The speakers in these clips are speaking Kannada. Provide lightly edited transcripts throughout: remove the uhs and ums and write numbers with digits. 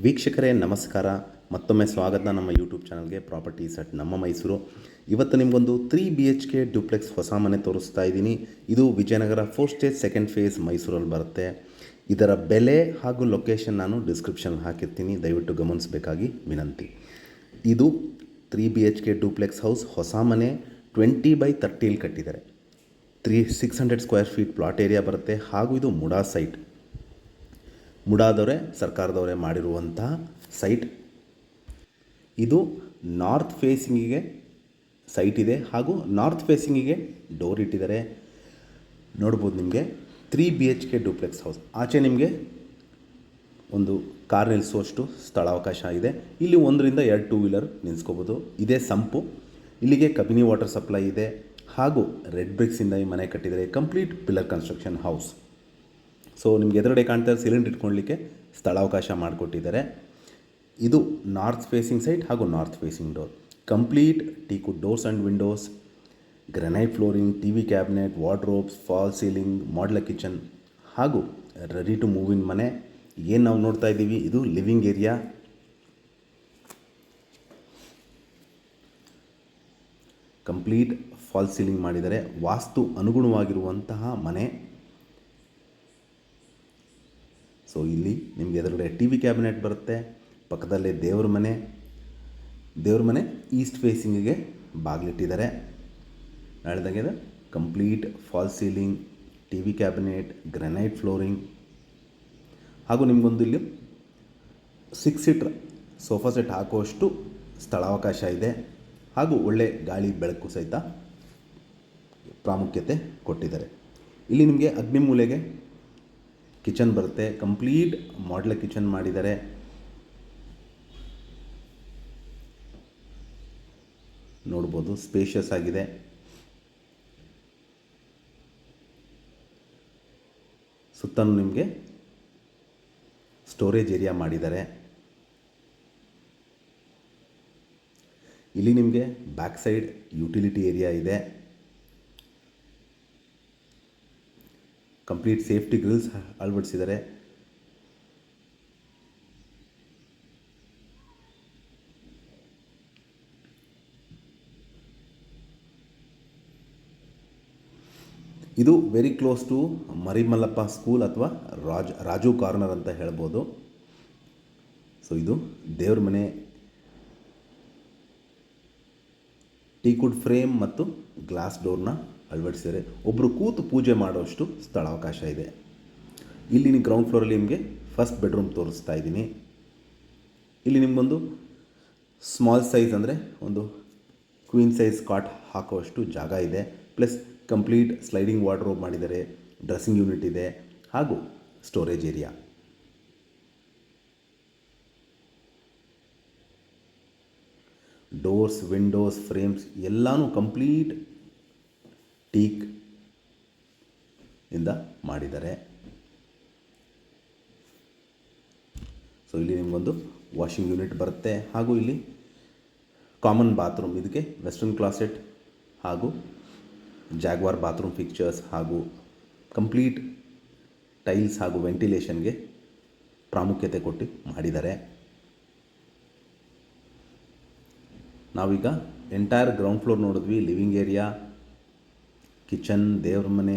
ವೀಕ್ಷಕರೇ ನಮಸ್ಕಾರ. ಮತ್ತೊಮ್ಮೆ ಸ್ವಾಗತ ನಮ್ಮ ಯೂಟ್ಯೂಬ್ ಚಾನಲ್ಗೆ ಪ್ರಾಪರ್ಟೀಸ್ ಅಟ್ ನಮ್ಮ ಮೈಸೂರು. ಇವತ್ತು ನಿಮಗೊಂದು 3BHK ಡ್ಯೂಪ್ಲೆಕ್ಸ್ ಹೊಸ ಮನೆ ತೋರಿಸ್ತಾ ಇದ್ದೀನಿ. ಇದು ವಿಜಯನಗರ 4 ಸ್ಟೇಜ್ 2nd ಫೇಸ್ ಮೈಸೂರಲ್ಲಿ ಬರುತ್ತೆ. ಇದರ ಬೆಲೆ ಹಾಗೂ ಲೊಕೇಶನ್ ನಾನು ಡಿಸ್ಕ್ರಿಪ್ಷನ್ ಹಾಕಿರ್ತೀನಿ, ದಯವಿಟ್ಟು ಗಮನಿಸಬೇಕಾಗಿ ವಿನಂತಿ. ಇದು 3BHK ಡ್ಯೂಪ್ಲೆಕ್ಸ್ ಹೌಸ್, ಹೊಸ ಮನೆ 20/30 ಕಟ್ಟಿದ್ದಾರೆ. 600 ಸ್ಕ್ವೇರ್ ಫೀಟ್ ಪ್ಲಾಟ್ ಏರಿಯಾ ಬರುತ್ತೆ ಹಾಗೂ ಇದು ಮುಡಾ ಸೈಟ್. ಮುಡಾದವರೇ ಸರ್ಕಾರದವರೇ ಮಾಡಿರುವಂತಹ ಸೈಟ್. ಇದು ನಾರ್ತ್ ಫೇಸಿಂಗಿಗೆ ಸೈಟ್ ಇದೆ ಹಾಗೂ ನಾರ್ತ್ ಫೇಸಿಂಗಿಗೆ ಡೋರ್ ಇಟ್ಟಿದ್ದಾರೆ. ನೋಡ್ಬೋದು ನಿಮಗೆ 3BHK ಡ್ಯೂಪ್ಲೆಕ್ಸ್ ಹೌಸ್. ಆಚೆ ನಿಮಗೆ ಒಂದು ಕಾರ್ ನಿಲ್ಲಿಸುವಷ್ಟು ಸ್ಥಳಾವಕಾಶ ಇದೆ. ಇಲ್ಲಿ 1ರಿಂದ 2 ಟೂ ವೀಲರ್ ನಿಲ್ಲಿಸ್ಕೋಬೋದು. ಇದೇ ಸಂಪು. ಇಲ್ಲಿಗೆ ಕಬಿನಿ ವಾಟರ್ ಸಪ್ಲೈ ಇದೆ ಹಾಗೂ ರೆಡ್ ಬ್ರಿಕ್ಸಿಂದ ಈ ಮನೆ ಕಟ್ಟಿದರೆ. Complete pillar construction house. So ನಿಮ್ಗೆ ಎದುರುಗಡೆ ಕಾಣ್ತಾ ಸಿಲಿಂಡರ್ ಇಟ್ಕೊಳ್ಳಲಿಕ್ಕೆ ಸ್ಥಳಾವಕಾಶ ಮಾಡಿಕೊಟ್ಟಿದ್ದಾರೆ. ಇದು ನಾರ್ತ್ ಫೇಸಿಂಗ್ ಸೈಟ್ ಹಾಗೂ north facing door. Complete ಟೀಕುಡ್ doors and Windows, granite flooring, TV cabinet, wardrobes, fall ceiling, modular kitchen ಹಾಗೂ ರೆಡಿ ಟು ಮೂವ್ ಇನ್ ಮನೆ. ಏನು ನಾವು ನೋಡ್ತಾ ಇದ್ದೀವಿ, ಇದು living area. Complete fall ceiling ಮಾಡಿದ್ದಾರೆ. ವಾಸ್ತು ಅನುಗುಣವಾಗಿರುವಂತಹ ಮನೆ. ಸೊ ಇಲ್ಲಿ ನಿಮಗೆ ಎದುರುಗಡೆ TV ಕ್ಯಾಬಿನೆಟ್ ಬರುತ್ತೆ. ಪಕ್ಕದಲ್ಲೇ ದೇವ್ರ ಮನೆ ಈಸ್ಟ್ ಫೇಸಿಂಗಿಗೆ ಬಾಗಿಲಿಟ್ಟಿದ್ದಾರೆ. ಹೇಳಿದಾಗೆ complete fall ceiling, TV cabinet, granite flooring ಹಾಗೂ ನಿಮಗೊಂದು ಇಲ್ಲಿ 6 ಸೀಟರ್ ಸೋಫಾ ಸೆಟ್ ಹಾಕುವಷ್ಟು ಸ್ಥಳಾವಕಾಶ ಇದೆ ಹಾಗೂ ಒಳ್ಳೆ ಗಾಳಿ ಬೆಳಕು ಸಹಿತ ಪ್ರಾಮುಖ್ಯತೆ ಕೊಟ್ಟಿದ್ದಾರೆ. ಇಲ್ಲಿ ನಿಮಗೆ ಅಗ್ನಿಮೂಲೆಗೆ ಕಿಚನ್ ಬರುತ್ತೆ. ಕಂಪ್ಲೀಟ್ ಮಾಡ್ಯುಲರ್ ಕಿಚನ್ ಮಾಡಿದ್ದಾರೆ. ನೋಡ್ಬೋದು, ಸ್ಪೇಷಿಯಸ್ ಆಗಿದೆ. ಸುತ್ತಲೂ ನಿಮಗೆ ಸ್ಟೋರೇಜ್ ಏರಿಯಾ ಮಾಡಿದ್ದಾರೆ. ಇಲ್ಲಿ ನಿಮಗೆ ಬ್ಯಾಕ್ ಸೈಡ್ ಯುಟಿಲಿಟಿ ಏರಿಯಾ ಇದೆ. ಕಂಪ್ಲೀಟ್ ಸೇಫ್ಟಿ ಗ್ರಿಲ್ಸ್ ಅಳವಡಿಸಿದ್ದಾರೆ. ಇದು very close to Marimallappa school ಅಥವಾ ರಾಜು ಕಾರ್ನರ್ ಅಂತ ಹೇಳ್ಬೋದು. ಸೊ ಇದು ದೇವ್ರ ಮನೆ. ಟೀಕುಡ್ ಫ್ರೇಮ್ ಮತ್ತು ಗ್ಲಾಸ್ ಡೋರ್ನ ಅಳವಡಿಸಿದ್ದಾರೆ. ಒಬ್ಬರು ಕೂತು ಪೂಜೆ ಮಾಡೋಷ್ಟು ಸ್ಥಳಾವಕಾಶ ಇದೆ. ಇಲ್ಲಿ ನೀವು ಗ್ರೌಂಡ್ ಫ್ಲೋರಲ್ಲಿ ನಿಮಗೆ ಫಸ್ಟ್ ಬೆಡ್ರೂಮ್ ತೋರಿಸ್ತಾ ಇದ್ದೀನಿ. ಇಲ್ಲಿ ನಿಮಗೊಂದು ಸ್ಮಾಲ್ ಸೈಜ್ ಅಂದರೆ ಒಂದು ಕ್ವೀನ್ ಸೈಜ್ ಕಾಟ್ ಹಾಕುವಷ್ಟು ಜಾಗ ಇದೆ. ಪ್ಲಸ್ ಕಂಪ್ಲೀಟ್ ಸ್ಲೈಡಿಂಗ್ ವಾರ್ಡ್ರೋಬ್ ಮಾಡಿದ್ದಾರೆ. ಡ್ರೆಸ್ಸಿಂಗ್ ಯೂನಿಟ್ ಇದೆ ಹಾಗೂ storage area. Doors, Windows, frames ಎಲ್ಲನೂ ಕಂಪ್ಲೀಟ್ ಟೀಕ್ ಇಂದ ಮಾಡಿದ್ದಾರೆ. ಸೊ ಇಲ್ಲಿ ನಿಮಗೊಂದು ವಾಷಿಂಗ್ ಯೂನಿಟ್ ಬರುತ್ತೆ ಹಾಗೂ ಇಲ್ಲಿ ಕಾಮನ್ ಬಾತ್ರೂಮ್. ಇದಕ್ಕೆ ವೆಸ್ಟರ್ನ್ ಕ್ಲಾಸೆಟ್ ಹಾಗೂ ಜಾಗ್ವಾರ್ ಬಾತ್ರೂಮ್ ಫಿಕ್ಚರ್ಸ್ ಹಾಗೂ ಕಂಪ್ಲೀಟ್ ಟೈಲ್ಸ್ ಹಾಗೂ ವೆಂಟಿಲೇಷನ್ಗೆ ಪ್ರಾಮುಖ್ಯತೆ ಕೊಟ್ಟು ಮಾಡಿದ್ದಾರೆ. ನಾವೀಗ ಎಂಟೈರ್ ಗ್ರೌಂಡ್ ಫ್ಲೋರ್ ನೋಡಿದ್ವಿ. ಲಿವಿಂಗ್ ಏರಿಯಾ, ಕಿಚನ್, ದೇವ್ರ ಮನೆ,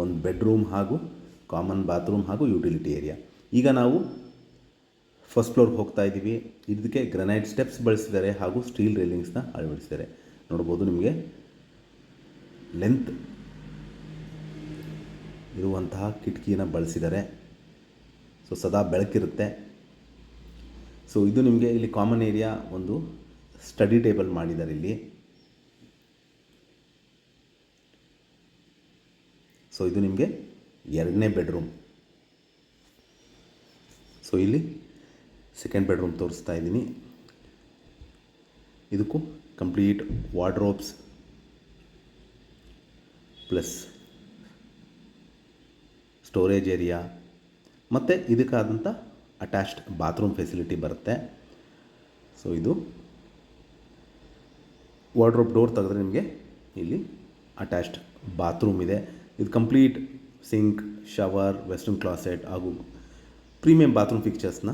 ಒಂದು ಬೆಡ್ರೂಮ್ ಹಾಗೂ ಕಾಮನ್ ಬಾತ್ರೂಮ್ ಹಾಗೂ ಯುಟಿಲಿಟಿ ಏರಿಯಾ. ಈಗ ನಾವು ಫಸ್ಟ್ ಫ್ಲೋರ್ಗೆ ಹೋಗ್ತಾ ಇದ್ದೀವಿ. ಇದಕ್ಕೆ ಗ್ರನೈಟ್ ಸ್ಟೆಪ್ಸ್ ಬಳಸಿದ್ದಾರೆ ಹಾಗೂ ಸ್ಟೀಲ್ ರೇಲಿಂಗ್ಸ್ನ ಅಳವಡಿಸಿದ್ದಾರೆ. ನೋಡ್ಬೋದು, ನಿಮಗೆ ಲೆಂತ್ ಇರುವಂತಹ ಕಿಟಕಿನ ಬಳಸಿದ್ದಾರೆ. ಸೊ ಸದಾ ಬೆಳಕಿರುತ್ತೆ. ಸೊ ಇದು ನಿಮಗೆ ಇಲ್ಲಿ ಕಾಮನ್ ಏರಿಯಾ, ಒಂದು ಸ್ಟಡಿ ಟೇಬಲ್ ಮಾಡಿದ್ದಾರೆ ಇಲ್ಲಿ. ಸೊ ಇದು ನಿಮಗೆ 2ನೇ ಬೆಡ್ರೂಮ್. ಸೊ ಇಲ್ಲಿ 2nd ಬೆಡ್ರೂಮ್ ತೋರಿಸ್ತಾ ಇದ್ದೀನಿ. ಇದಕ್ಕೂ complete wardrobes plus storage area ಮತ್ತು ಇದಕ್ಕಾದಂಥ ಅಟ್ಯಾಚ್ಡ್ ಬಾತ್ರೂಮ್ ಫೆಸಿಲಿಟಿ ಬರುತ್ತೆ. ಸೊ ಇದು ವಾರ್ಡ್ರೋಬ್ ಡೋರ್ ತೆಗೆದ್ರೆ ನಿಮಗೆ ಇಲ್ಲಿ ಅಟ್ಯಾಚ್ಡ್ ಬಾತ್ರೂಮ್ ಇದೆ. ಇದು complete sink, shower, western closet ಹಾಗೂ ಪ್ರೀಮಿಯಂ ಬಾತ್ರೂಮ್ ಫಿಕ್ಚರ್ಸ್ನ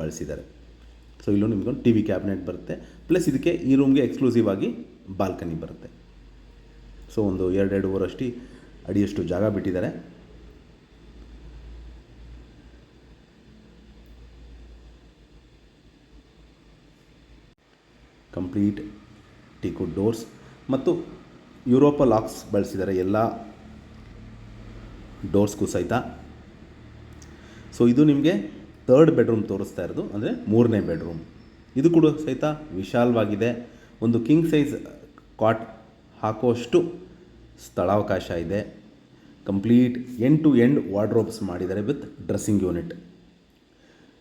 ಬಳಸಿದ್ದಾರೆ. ಸೊ ಇಲ್ಲೂ ನಿಮಗೊಂದು ಟಿ ವಿ ಕ್ಯಾಬಿನೆಟ್ ಬರುತ್ತೆ, ಪ್ಲಸ್ ಇದಕ್ಕೆ ಈ ರೂಮ್ಗೆ ಎಕ್ಸ್ಕ್ಲೂಸಿವ್ ಆಗಿ ಬಾಲ್ಕನಿ ಬರುತ್ತೆ. ಸೊ ಒಂದು 2-2.5 ಅಡಿಯಷ್ಟು ಜಾಗ ಬಿಟ್ಟಿದ್ದಾರೆ. ಕಂಪ್ಲೀಟ್ ಟೀಕುಡ್ ಡೋರ್ಸ್ ಮತ್ತು ಯುರೋಪ ಲಾಕ್ಸ್ ಬಳಸಿದ್ದಾರೆ ಎಲ್ಲ ಡೋರ್ಸ್ಗೂ ಸಹಿತ. ಸೊ ಇದು ನಿಮಗೆ 3rd ಬೆಡ್ರೂಮ್ ತೋರಿಸ್ತಾ ಇರೋದು, ಅಂದರೆ 3ನೇ ಬೆಡ್ರೂಮ್. ಇದು ಕೂಡ ಸಹಿತ ವಿಶಾಲವಾಗಿದೆ. ಒಂದು ಕಿಂಗ್ ಸೈಜ್ ಕಾಟ್ ಹಾಕುವಷ್ಟು ಸ್ಥಳಾವಕಾಶ ಇದೆ. Complete end to end wardrobes ಮಾಡಿದ್ದಾರೆ ವಿತ್ ಡ್ರೆಸ್ಸಿಂಗ್ ಯೂನಿಟ್.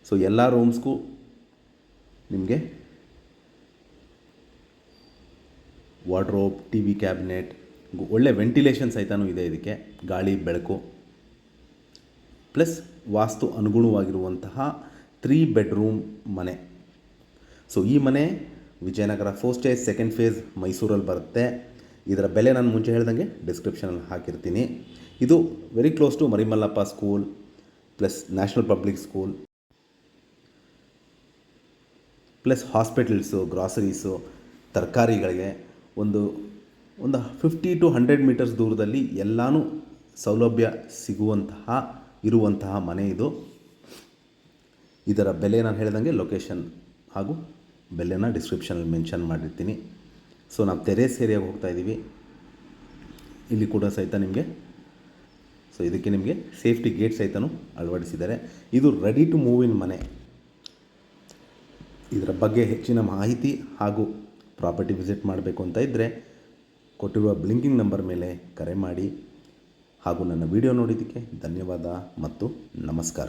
ಸೊ ಎಲ್ಲ ರೂಮ್ಸ್ಗೂ ನಿಮಗೆ ವಾರ್ಡ್ರೋಬ್, ಟಿ ವಿ ಕ್ಯಾಬಿನೆಟ್, ಒಳ್ಳೆ ವೆಂಟಿಲೇಷನ್ ಸಹಿತನೂ ಇದೆ ಇದಕ್ಕೆ, ಗಾಳಿ ಬೆಳಕು, ಪ್ಲಸ್ ವಾಸ್ತು ಅನುಗುಣವಾಗಿರುವಂತಹ 3 ಬೆಡ್ರೂಮ್ ಮನೆ. ಸೊ ಈ ಮನೆ Vijayanagara 4th stage 2nd face ಮೈಸೂರಲ್ಲಿ ಬರುತ್ತೆ. ಇದರ ಬೆಲೆ ನಾನು ಮುಂಚೆ ಹೇಳ್ದಂಗೆ ಡಿಸ್ಕ್ರಿಪ್ಷನಲ್ಲಿ ಹಾಕಿರ್ತೀನಿ. ಇದು very close to Marimallappa school, plus national public school, plus hospitals, groceries, ತರಕಾರಿಗಳಿಗೆ ಒಂದು 50 to 100 ಮೀಟರ್ಸ್ ದೂರದಲ್ಲಿ ಎಲ್ಲನೂ ಸೌಲಭ್ಯ ಇರುವಂತಹ ಮನೆ ಇದು. ಇದರ ಬೆಲೆ ನಾನು ಹೇಳಿದಂಗೆ ಲೊಕೇಶನ್ ಹಾಗೂ ಬೆಲೆನ ಡಿಸ್ಕ್ರಿಪ್ಷನಲ್ಲಿ ಮೆನ್ಷನ್ ಮಾಡಿರ್ತೀನಿ. ಸೊ ನಾವು ಟೆರೇಸ್ ಏರಿಯಾಗೆ ಹೋಗ್ತಾ ಇದ್ದೀವಿ. ಇಲ್ಲಿ ಕೂಡ ಸಹಿತ ನಿಮಗೆ ಇದಕ್ಕೆ ನಿಮಗೆ ಸೇಫ್ಟಿ ಗೇಟ್ ಸಹಿತನೂ ಅಳವಡಿಸಿದ್ದಾರೆ. ಇದು ರೆಡಿ ಟು ಮೂವ್ ಇನ್ ಮನೆ. ಇದರ ಬಗ್ಗೆ ಹೆಚ್ಚಿನ ಮಾಹಿತಿ ಹಾಗೂ ಪ್ರಾಪರ್ಟಿ ವಿಸಿಟ್ ಮಾಡಬೇಕು ಅಂತ ಇದ್ದರೆ ಕೊಟ್ಟಿರುವ ಬ್ಲಿಂಕಿಂಗ್ ನಂಬರ್ ಮೇಲೆ ಕರೆ ಮಾಡಿ. ಹಾಗೂ ನನ್ನ ವಿಡಿಯೋ ನೋಡಿದ್ದಕ್ಕೆ ಧನ್ಯವಾದ ಮತ್ತು ನಮಸ್ಕಾರ.